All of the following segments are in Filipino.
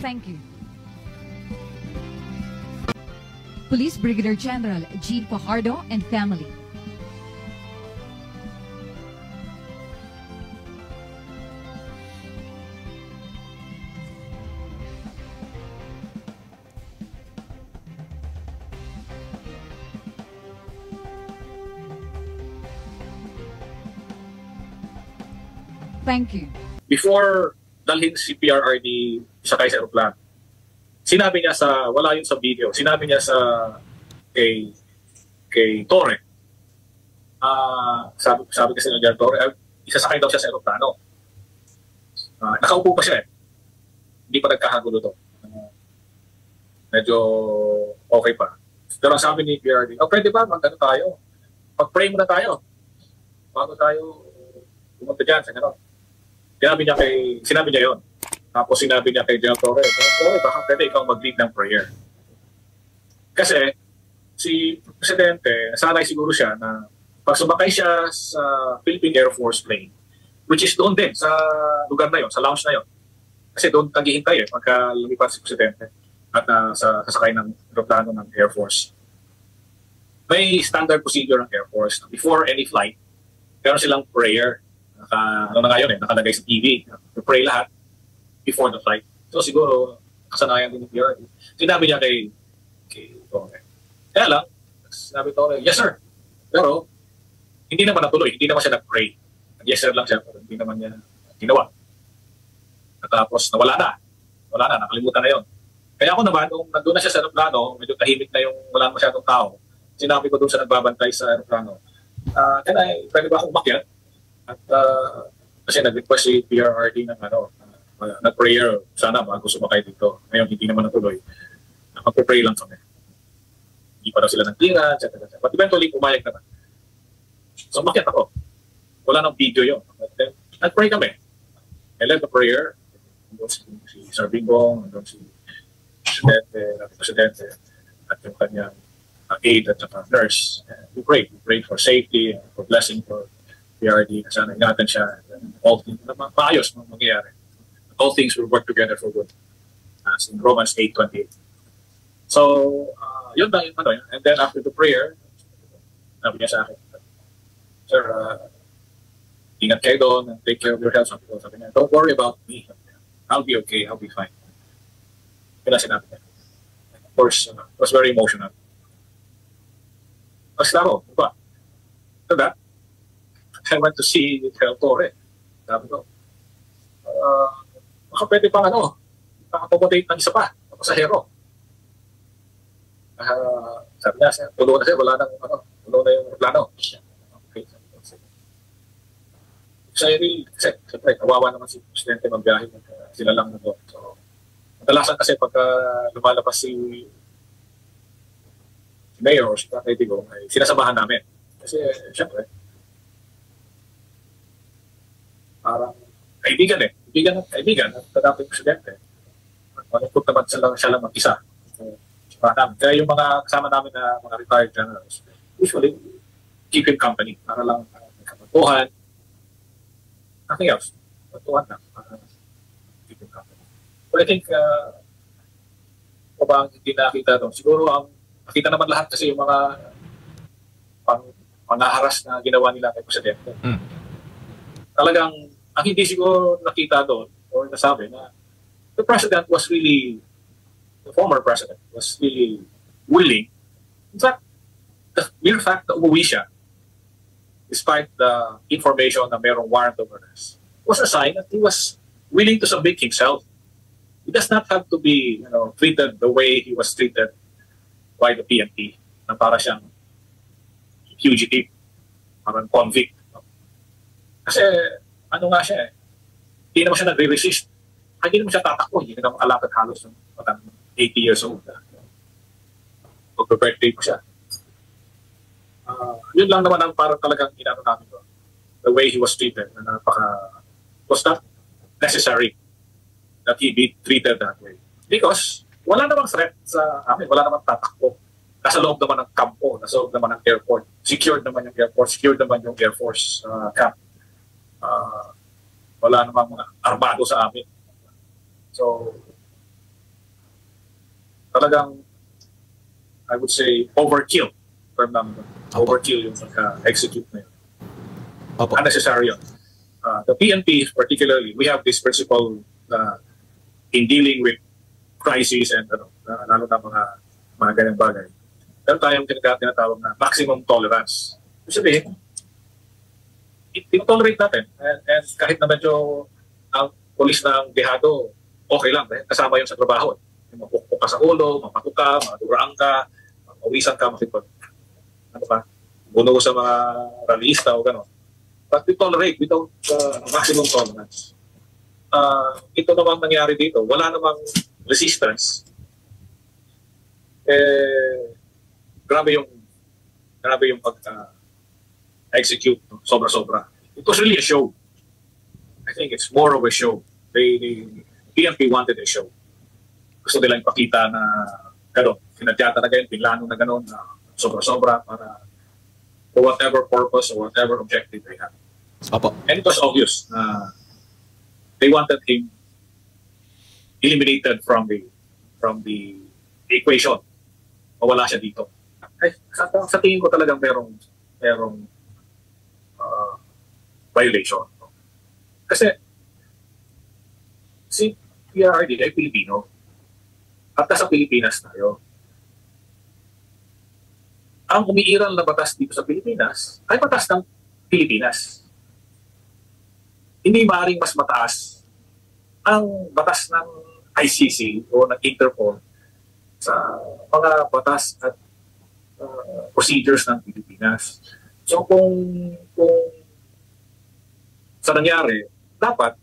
Thank you. Police Brigadier General Gene Fajardo and family. Thank you. Before dalhin si PRRD sakay sa aeroplano, sinabi niya sa, wala yun sa video, sinabi niya sa kay Torre, sabi kasi ng General Torre, isasakay daw siya sa aeroplano. Nakaupo pa siya eh. Hindi pa nagkakagulo to. Medyo okay pa. Pero ang sabi ni PRRD, pwede ba mag-ano tayo? Mag-pray muna tayo bago tayo pumunta dyan sa gano'n. Sinabi niya yun. Tapos sinabi niya kay General Torre, baka pwede ikaw mag-lead ng prayer. Kasi si Presidente, nasanay siguro siya na pag sumakay siya sa Philippine Air Force plane, which is doon din, sa lugar na yon, sa lounge na yon. Kasi doon naghihintay pagka lumipat si Presidente at sasakay ng aeroplano ng Air Force. May standard procedure ng Air Force. Before any flight, meron silang prayer. Nakalagay sa TV. Pray lahat before the flight. So siguro, kasanayan din ni PRRD. Sinabi niya kay Torre. Kaya lang, sinabi Torre, yes sir. Pero, hindi naman natuloy. Hindi naman siya nag-pray. Yes sir lang siya, pero hindi naman niya ginawa. At tapos, nawala na. Wala na, nakalimutan na yon. Kaya ako naman, nung nandun na siya sa aeroplano, medyo tahimik na yung wala masyadong tao, sinabi ko doon sa nagbabantay sa aeroplano, pwede ba akong umakyat? At kasi nag-request si PRRD ng nag-prayer sana bago sumakay dito. Ngayon hindi naman natuloy. Magpe-pray lang kami. Hindi pa daw sila nagtira, etc. But eventually pumayag naman. So umakyat ako. Wala nang video yun. Then, nag-pray kami. I led the prayer. Nandun si Sir Bingbong, nandun si Presidente, at yung kanyang aide at nurse. We prayed. We prayed for safety, for blessing, for PRRD, na sana ingatan siya, all things, maayos mangyayari. All things will work together for good. As in Romans 8:28. So, yun lang yung and then after the prayer, sabi niya sa akin, sir, ingat kayo doon, and take care of your health. Sabi niya, don't worry about me. I'll be okay, I'll be fine. Kaya sinabi niya. Of course, it was very emotional. Basta ako, diba? So that, I went to see General Torre. Sabi ko, baka pwede pang accommodate ng isa pa, pasahero. Sabi niya, tulo na siya, wala nang tulo na yung plano. Okay. Kasi siyempre, kawawa naman si Presidente magbiyahe, sila lang na doon. So, kadalasan kasi pagka lumalabas si Mayor o si Tatay Digong, ay sinasamahan namin. Kasi siyempre, parang kaibigan at dating Presidente. Malungkot naman siya lang mag-isa. Kaya yung mga kasama namin na mga retired generals, usually keep him company para lang magkapantuhan. Nothing else. Pantuhan lang para keep him company. But I think kung ba ang hindi nakita doon, siguro ang nakita naman lahat kasi yung mga panghaharas na ginawa nila kay Presidente. Talagang ang hindi siguro nakita doon or nasabi na the former president was really willing. In fact, the mere fact na umuwi siya, despite the information na mayroong warrant of arrest, was a sign that he was willing to submit himself. He does not have to be treated the way he was treated by the PNP, na para siyang fugitive, parang convict. Kasi nga siya hindi naman siya nagre-resist. Hindi naman siya tatakbo. Hindi naman alakad halos ng 80 years old. Mag-birthday ko siya. Yun lang naman ang parang talagang inano namin doon. The way he was treated. Was not necessary that he be treated that way. Because wala namang threat sa amin. Wala namang tatakbo. Nasa loob naman ng kampo. Nasa loob naman ng airport. Secured naman yung airport. Secured naman yung Air Force camp. Wala namang mga armado sa amin. So, talagang, I would say, overkill. Term namin. Overkill yung execute na yun. Unnecessary yun. The PNP particularly, we have this principle in dealing with crises and lalo na mga ganyang bagay. Meron tayong tinatawag na maximum tolerance. Ibig sabihin, i-tolerate natin. And kahit na medyo ang polis ng dehado, okay lang. Kasama yun sa trabaho. Mapukpok ka sa ulo, mapatuka, maduraan ka, mawisan ka, makipag, buno sa mga rallyista o gano'n. But we tolerate without maximum tolerance. Ito namang nangyari dito, wala namang resistance. Grabe yung pag-execute, sobra-sobra. It was really a show. I think it's more of a show. The PNP wanted a show. Gusto nilang ipakita na gano'n, sinadyata na ganyan, pinlano na gano'n, sobra-sobra para for whatever purpose or whatever objective they had. And it was obvious they wanted him eliminated from the equation. Mawala siya dito. Ay, sa tingin ko talagang merong violation. Kasi si PRRD ay Pilipino at nasa Pilipinas tayo. Ang umiiral na batas dito sa Pilipinas ay batas ng Pilipinas. Hindi maaaring mas mataas ang batas ng ICC o ng Interpol sa mga batas at procedures ng Pilipinas. So kung sa nangyari, dapat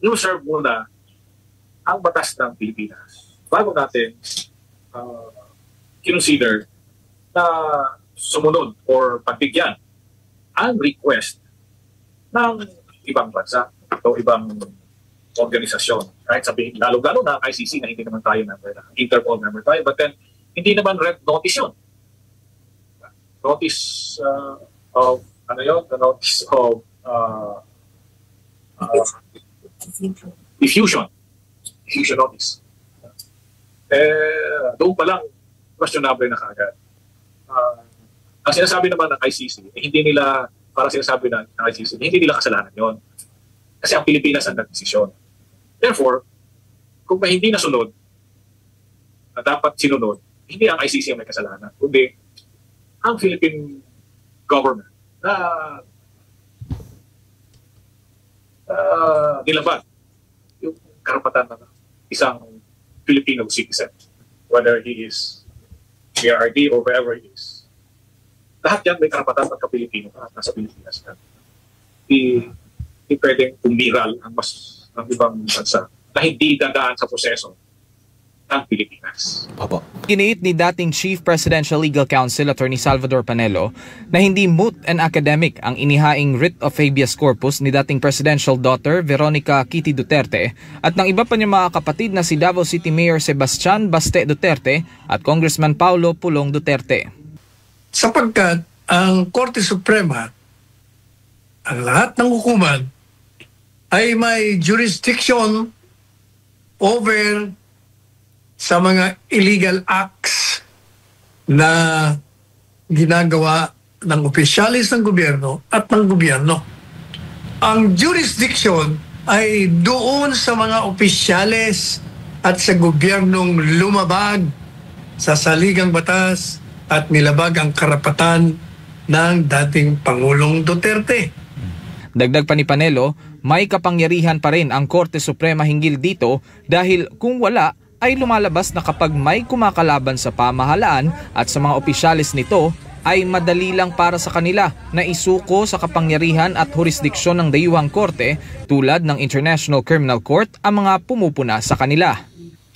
i-observe muna ang batas ng Pilipinas bago natin consider na sumunod or pagbigyan ang request ng ibang bansa o ibang organisasyon. Kahit sabihin, lalo-lalo na ICC na hindi naman tayo member na, Interpol member tayo, but then hindi naman red notice yun. Notice of, the notice of diffusion notice. Doon pa lang, questionable na kaagad. Ang sinasabi naman ng ICC, hindi nila, para sinasabi ng ICC, hindi nila kasalanan yon. Kasi ang Pilipinas ang nagdesisyon. Therefore, kung hindi nasunod, na dapat sinunod, hindi ang ICC ang may kasalanan, kundi ang Philippine government na nilabag yung karapatan ng isang Filipino citizen, whether he is PRRD or wherever he is. Lahat yan may karapatan pagka-Pilipino at nasa Pilipinas. Hindi pwedeng umiral ang ibang bansa na hindi dadaan sa proseso ng Pilipinas. Giniit ni dating Chief Presidential Legal Counsel Attorney Salvador Panelo na hindi moot and academic ang inihaing writ of habeas corpus ni dating presidential daughter Veronica Kitty Duterte at ng iba pa niyang mga kapatid na si Davao City Mayor Sebastian Baste Duterte at Congressman Paulo Pulong Duterte. Sapagkat ang Korte Suprema, ang lahat ng hukuman ay may jurisdiction over sa mga illegal acts na ginagawa ng opisyalis ng gobyerno at ng gobyerno. Ang jurisdiction ay doon sa mga opisyalis at sa gobyernong lumabag sa saligang batas at nilabag ang karapatan ng dating Pangulong Duterte. Dagdag pa ni Panelo, may kapangyarihan pa rin ang Korte Suprema hinggil dito dahil kung wala ay lumalabas na kapag may kumakalaban sa pamahalaan at sa mga opisyalis nito ay madali lang para sa kanila na isuko sa kapangyarihan at jurisdiksyon ng dayuhang korte tulad ng International Criminal Court ang mga pumupuna sa kanila.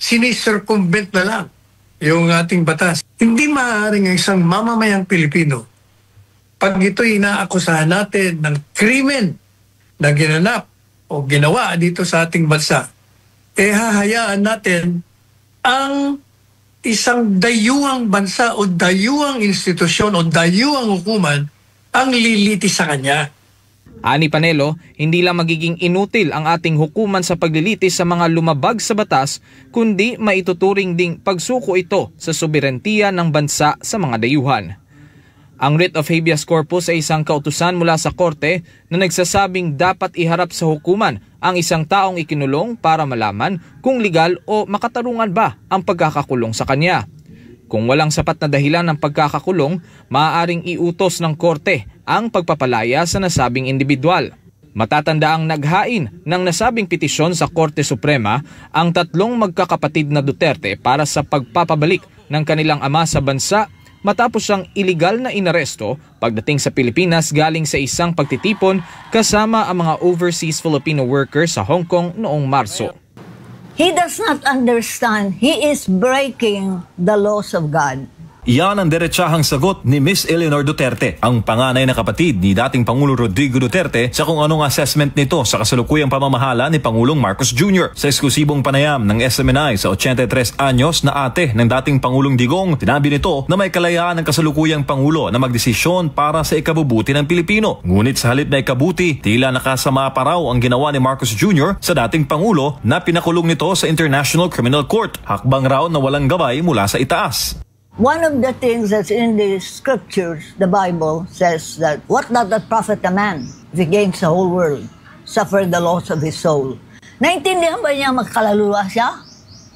Sinicircumvent na lang yung ating batas. Hindi maaaring ang isang mamamayang Pilipino pag ito'y inaakusahan natin ng krimen na ginanap o ginawa dito sa ating bansa, hahayaan natin ang isang dayuhang bansa o dayuhang institusyon o dayuhang hukuman ang liliti sa kanya. Ani Panelo, hindi lang magiging inutil ang ating hukuman sa paglilitis sa mga lumabag sa batas, kundi maituturing ding pagsuko ito sa soberentiya ng bansa sa mga dayuhan. Ang writ of habeas corpus ay isang kautusan mula sa korte na nagsasabing dapat iharap sa hukuman ang isang taong ikinulong para malaman kung legal o makatarungan ba ang pagkakakulong sa kanya. Kung walang sapat na dahilan ng pagkakakulong, maaaring iutos ng korte ang pagpapalaya sa nasabing individual. Matatanda ang naghain ng nasabing petisyon sa Korte Suprema ang tatlong magkakapatid na Duterte para sa pagpapabalik ng kanilang ama sa bansa matapos siyang iligal na inaresto pagdating sa Pilipinas galing sa isang pagtitipon kasama ang mga overseas Filipino workers sa Hong Kong noong Marso. He does not understand. He is breaking the laws of God. Iyan ang diretsahang sagot ni Miss Eleanor Duterte, ang panganay na kapatid ni dating Pangulo Rodrigo Duterte, sa kung anong assessment nito sa kasalukuyang pamamahala ni Pangulong Marcos Jr. Sa eksklusibong panayam ng SMNI sa 83 anyos na ate ng dating Pangulong Digong, sinabi nito na may kalayaan ng kasalukuyang Pangulo na magdesisyon para sa ikabubuti ng Pilipino. Ngunit sa halip na ikabuti, tila nakasama pa raw ang ginawa ni Marcos Jr. sa dating Pangulo na pinakulong nito sa International Criminal Court. Hakbang raw na walang gabay mula sa itaas. One of the things that's in the scriptures, the Bible, says that, what doth that profit a man if he gains the whole world, suffer the loss of his soul? Naintindihan ba niya magkaluluwa siya?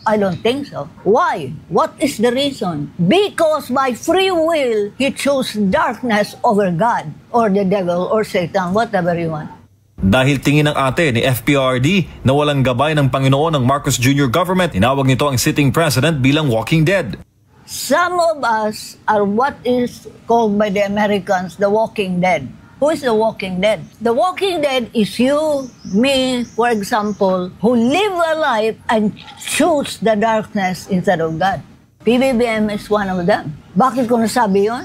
I don't think so. Why? What is the reason? Because by free will, he chose darkness over God, or the devil, or Satan, whatever you want. Dahil tingin ng ate ni FPRD na walang gabay ng Panginoon ng Marcos Jr. government, tinawag nito ang sitting president bilang walking dead. Some of us are what is called by the Americans the walking dead. Who is the walking dead? The walking dead is you, me, for example, who live a life and choose the darkness instead of God. PBBM is one of them. Bakit ko nasabi yun?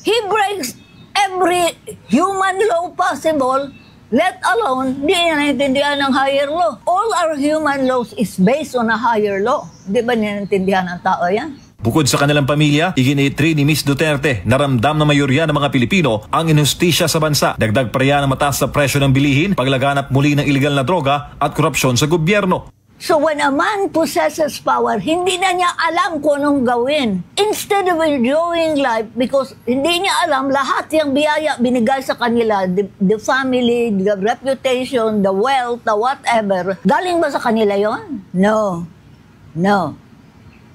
He breaks every human law possible, let alone di niya naintindihan ng higher law. All our human laws is based on a higher law. Di ba naintindihan ng tao yan? Bukod sa kanilang pamilya, iginiitri ni Miss Duterte na ramdam na mayorya ng mga Pilipino ang inustisya sa bansa. Dagdag pa riyan ang mataas na presyo ng bilihin, paglaganap muli ng iligal na droga at korupsyon sa gobyerno. So when a man possesses power, hindi na niya alam kung anong gawin. Instead of enjoying life, because hindi niya alam lahat yung biyaya binigay sa kanila, the family, the reputation, the wealth, the whatever, galing ba sa kanila yon? No. No.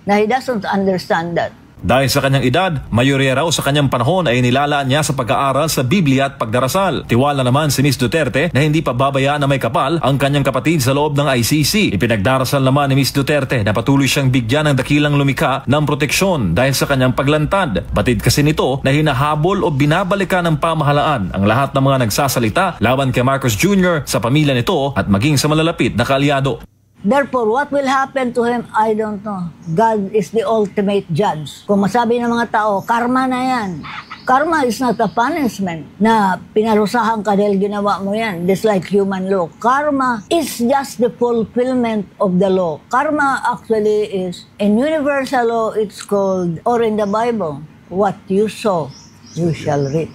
Now, he doesn't understand that. Dahil sa kanyang edad, mayorya raw sa kanyang panahon ay nilalaan niya sa pag-aaral sa Biblia at pagdarasal. Tiwala naman si Miss Duterte na hindi pa babayaan na may kapal ang kanyang kapatid sa loob ng ICC. Ipinagdarasal naman ni Miss Duterte na patuloy siyang bigyan ng dakilang lumikha ng proteksyon dahil sa kanyang paglantad. Batid kasi nito na hinahabol o binabalikan ng pamahalaan ang lahat ng mga nagsasalita laban kay Marcos Jr. sa pamilya nito at maging sa malalapit na kaalyado. Therefore, what will happen to him, I don't know. God is the ultimate judge. Kung masabi ng mga tao, karma na yan. Karma is not a punishment na pinarusahan ka dahil ginawa mo yan. Just like human law. Karma is just the fulfillment of the law. Karma actually is, in universal law, it's called, or in the Bible, what you sow, you shall reap.